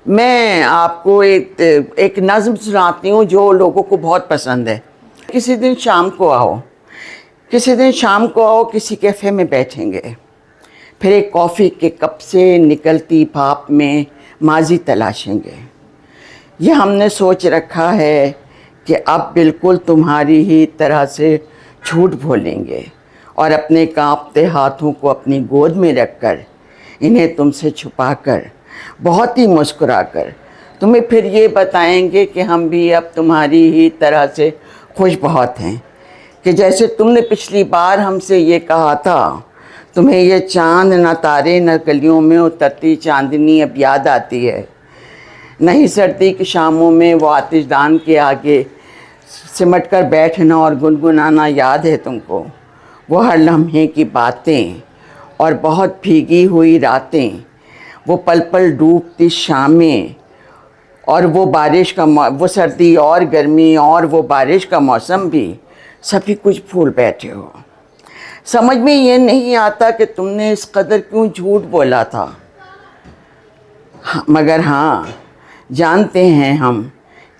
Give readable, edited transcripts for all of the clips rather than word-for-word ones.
میں آپ کو ایک نظم سناتی ہوں جو لوگوں کو بہت پسند ہے۔ کسی دن شام کو آؤ، کسی کیفے میں بیٹھیں گے، پھر ایک کافی کے کپ سے نکلتی بھاپ میں ماضی تلاشیں گے۔ یہ ہم نے سوچ رکھا ہے کہ اب بالکل تمہاری ہی طرح سے جھوٹ بولیں گے اور اپنے کانپتے ہاتھوں کو اپنی گود میں رکھ کر، انہیں تم سے چھپا کر، بہت ہی مسکرا کر تمہیں پھر یہ بتائیں گے کہ ہم بھی اب تمہاری ہی طرح سے خوش بہت ہیں، کہ جیسے تم نے پچھلی بار ہم سے یہ کہا تھا۔ تمہیں یہ چاند نہ تارے نہ گلیوں میں اترتی چاندنی اب یاد آتی ہے، نہیں سردی کی شاموں میں وہ آتش دان کے آگے سمٹ کر بیٹھنا اور گنگنانا یاد ہے تم کو، وہ ہر لمحے کی باتیں اور بہت بھیگی ہوئی راتیں، وہ پل پل ڈوبتی شامیں اور وہ سردی اور گرمی اور وہ بارش کا موسم بھی، سبھی کچھ بھول بیٹھے ہو۔ سمجھ میں یہ نہیں آتا کہ تم نے اس قدر کیوں جھوٹ بولا تھا، مگر ہاں جانتے ہیں ہم،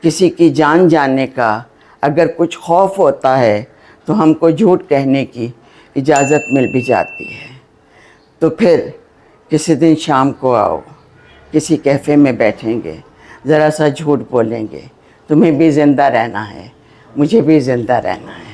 کسی کی جان جانے کا اگر کچھ خوف ہوتا ہے تو ہم کو جھوٹ کہنے کی اجازت مل بھی جاتی ہے۔ تو پھر کسی دن شام کو آؤ، کسی کیفے میں بیٹھیں گے، ذرا سا جھوٹ بولیں گے، تمہیں بھی زندہ رہنا ہے، مجھے بھی زندہ رہنا ہے۔